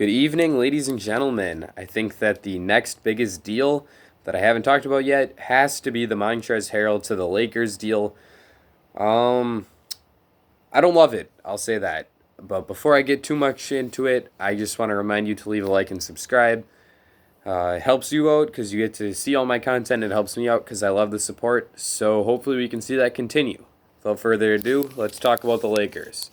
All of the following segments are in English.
Good evening, ladies and gentlemen. I think that the next biggest deal that I haven't talked about yet has to be the Montrezl Harrell to the Lakers deal. Um, I don't love it, I'll say that. But before I get too much into it, I just want to remind you to leave a like and subscribe. It helps you out because you get to see all my content. It helps me out because I love the support. So hopefully we can see that continue. Without further ado, let's talk about the Lakers.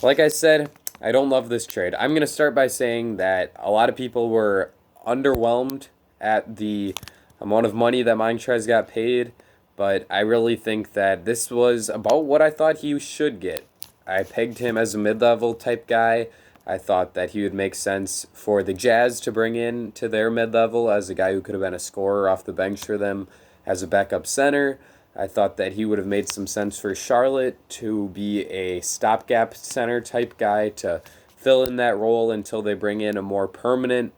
Like I said, I don't love this trade. I'm going to start by saying that a lot of people were underwhelmed at the amount of money that Montrez got paid, but I really think that this was about what I thought he should get. I pegged him as a mid-level type guy. I thought that he would make sense for the Jazz to bring in to their mid-level as a guy who could have been a scorer off the bench for them as a backup center. I thought that he would have made some sense for Charlotte to be a stopgap center type guy to fill in that role until they bring in a more permanent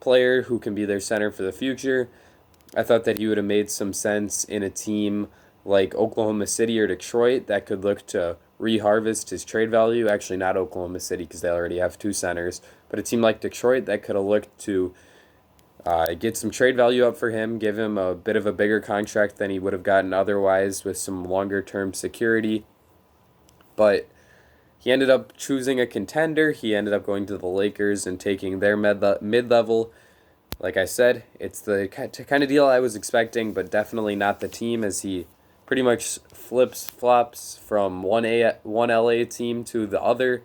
player who can be their center for the future. I thought that he would have made some sense in a team like Oklahoma City or Detroit that could look to reharvest his trade value. Actually, not Oklahoma City because they already have two centers, but a team like Detroit that could have looked to get some trade value up for him, give him a bit of a bigger contract than he would have gotten otherwise with some longer term security. But he ended up choosing a contender. He ended up going to the Lakers and taking their mid-level. Like I said, it's the kind of deal I was expecting, but definitely not the team, as he pretty much flops from one LA team to the other.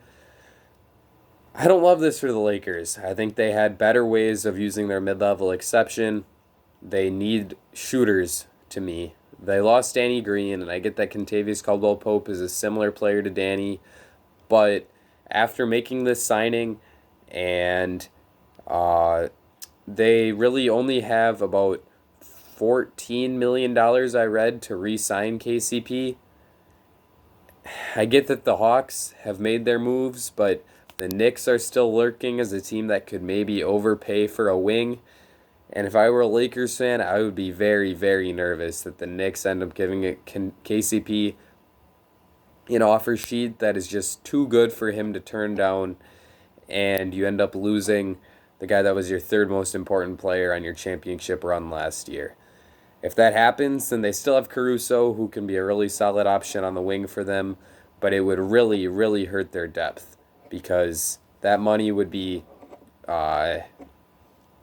I don't love this for the Lakers. I think they had better ways of using their mid-level exception. They need shooters, to me. They lost Danny Green, and I get that Kentavious Caldwell-Pope is a similar player to Danny, but after making this signing, and they really only have about $14 million, I read, to re-sign KCP. I get that the Hawks have made their moves, but the Knicks are still lurking as a team that could maybe overpay for a wing. And if I were a Lakers fan, I would be very, very nervous that the Knicks end up giving it KCP an offer sheet that is just too good for him to turn down, and you end up losing the guy that was your third most important player on your championship run last year. If that happens, then they still have Caruso, who can be a really solid option on the wing for them, but it would really, really hurt their depth because that money would be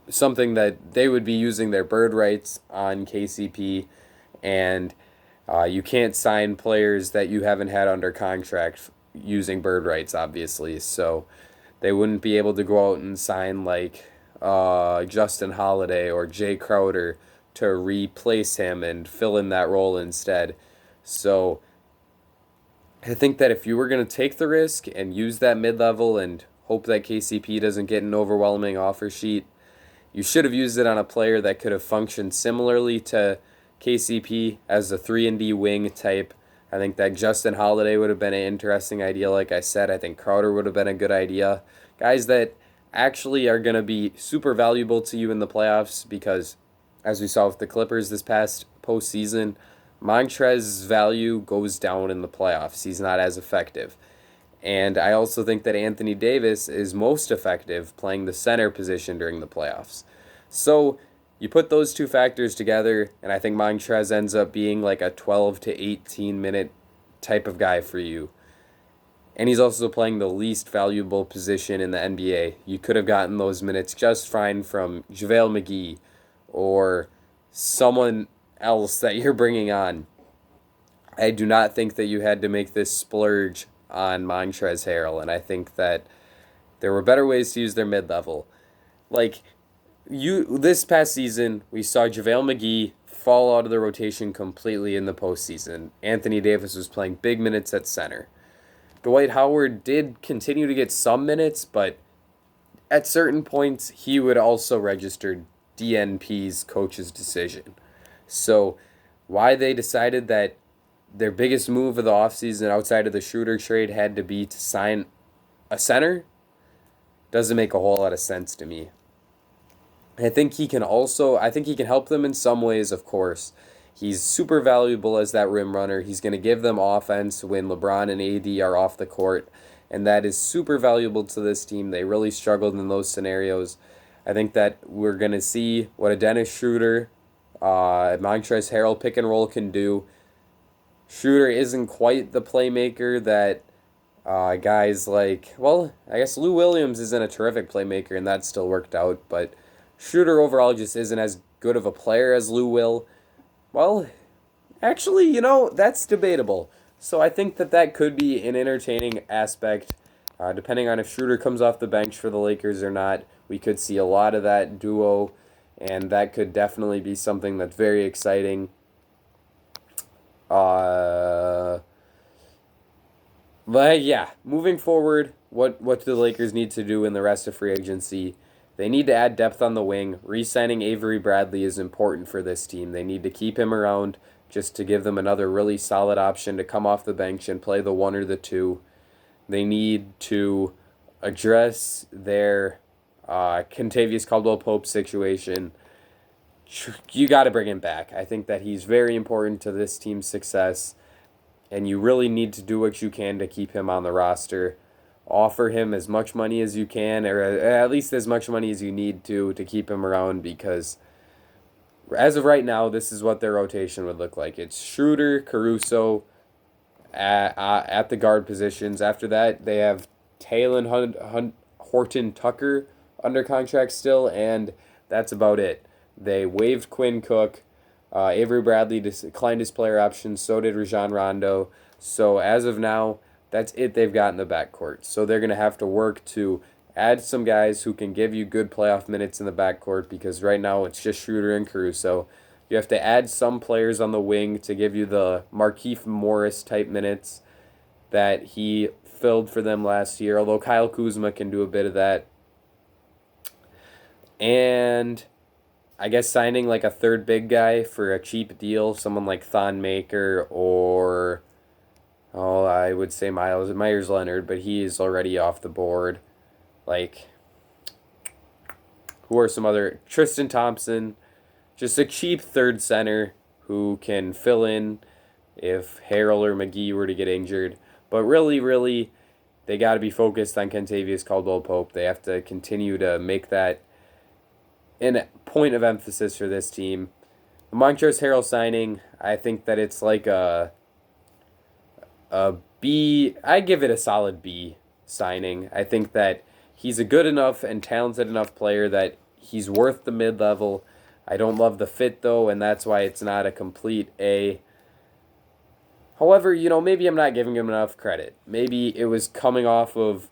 something that they would be using their bird rights on KCP, and you can't sign players that you haven't had under contract using bird rights, obviously. So they wouldn't be able to go out and sign like Justin Holiday or Jay Crowder to replace him and fill in that role instead. So I think that if you were going to take the risk and use that mid-level and hope that KCP doesn't get an overwhelming offer sheet, you should have used it on a player that could have functioned similarly to KCP as a 3-and-D wing type. I think that Justin Holiday would have been an interesting idea, like I said. I think Crowder would have been a good idea. Guys that actually are going to be super valuable to you in the playoffs because, as we saw with the Clippers this past postseason, Montrez's value goes down in the playoffs. He's not as effective. And I also think that Anthony Davis is most effective playing the center position during the playoffs. So you put those two factors together, and I think Montrez ends up being like a 12 to 18 minute type of guy for you. And he's also playing the least valuable position in the NBA. You could have gotten those minutes just fine from JaVale McGee or someone else that you're bringing on. I do not think that you had to make this splurge on Montrezl Harrell, and I think that there were better ways to use their mid-level. Like, this past season, we saw JaVale McGee fall out of the rotation completely in the postseason. Anthony Davis was playing big minutes at center. Dwight Howard did continue to get some minutes, but at certain points, he would also register DNP's coach's decision. So why they decided that their biggest move of the offseason outside of the Schroeder trade had to be to sign a center doesn't make a whole lot of sense to me. I think he can help them in some ways, of course. He's super valuable as that rim runner. He's going to give them offense when LeBron and AD are off the court. and that is super valuable to this team. They really struggled in those scenarios. I think that we're going to see what a Dennis Schroeder, Montrezl Harrell pick and roll can do. Schroeder isn't quite the playmaker that guys like, well, I guess Lou Williams isn't a terrific playmaker, and that still worked out, but Schroeder overall just isn't as good of a player as Lou will. Well, actually, that's debatable. So I think that could be an entertaining aspect. Depending on if Schroeder comes off the bench for the Lakers or not, we could see a lot of that duo, and that could definitely be something that's very exciting. But yeah, moving forward, what do the Lakers need to do in the rest of free agency? They need to add depth on the wing. Re-signing Avery Bradley is important for this team. They need to keep him around just to give them another really solid option to come off the bench and play the 1 or the 2. They need to address their Kentavious Caldwell-Pope situation. You got to bring him back. I think that he's very important to this team's success, and you really need to do what you can to keep him on the roster. Offer him as much money as you can, or at least as much money as you need to keep him around, because as of right now, this is what their rotation would look like. It's Schroeder, Caruso at the guard positions. After that, they have Talen Horton-Tucker under contract still, and that's about it. They waived Quinn Cook. Avery Bradley declined his player option. So did Rajon Rondo. So as of now, that's it they've got in the backcourt. So they're going to have to work to add some guys who can give you good playoff minutes in the backcourt, because right now it's just Schroeder and Caruso. You have to add some players on the wing to give you the Markieff Morris type minutes that he filled for them last year, although Kyle Kuzma can do a bit of that. And I guess signing like a third big guy for a cheap deal, someone like Thon Maker or, I would say Myers Leonard, but he is already off the board. Like, who are some other? Tristan Thompson, just a cheap third center who can fill in if Harrell or McGee were to get injured. But really, they got to be focused on Kentavious Caldwell-Pope. They have to continue to make that a point of emphasis for this team. The Montrezl Harrell signing, I think that it's like a B. I give it a solid B signing. I think that he's a good enough and talented enough player that he's worth the mid-level. I don't love the fit, though, and that's why it's not a complete A. However, maybe I'm not giving him enough credit. Maybe it was coming off of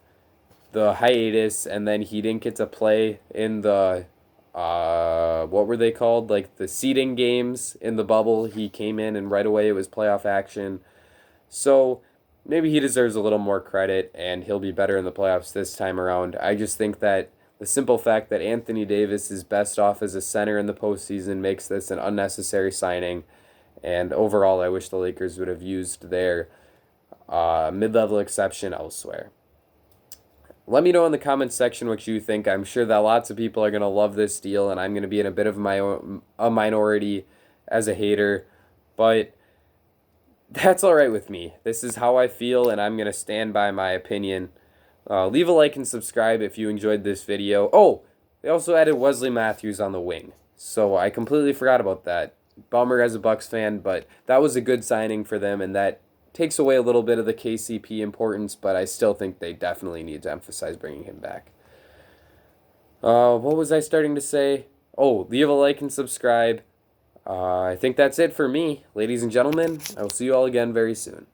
the hiatus, and then he didn't get to play in the, what were they called? Like the seeding games in the bubble. He came in, and right away it was playoff action. So maybe he deserves a little more credit, and he'll be better in the playoffs this time around. I just think that the simple fact that Anthony Davis is best off as a center in the postseason makes this an unnecessary signing. And overall, I wish the Lakers would have used their mid-level exception elsewhere. Let me know in the comments section what you think. I'm sure that lots of people are going to love this deal, and I'm going to be in a bit of a minority as a hater. But that's all right with me. This is how I feel, and I'm going to stand by my opinion. Leave a like and subscribe if you enjoyed this video. Oh, they also added Wes Matthews on the wing. So I completely forgot about that. Bummer as a Bucks fan, but that was a good signing for them, and that takes away a little bit of the KCP importance, but I still think they definitely need to emphasize bringing him back. What was I starting to say? Oh, leave a like and subscribe. I think that's it for me. Ladies and gentlemen, I will see you all again very soon.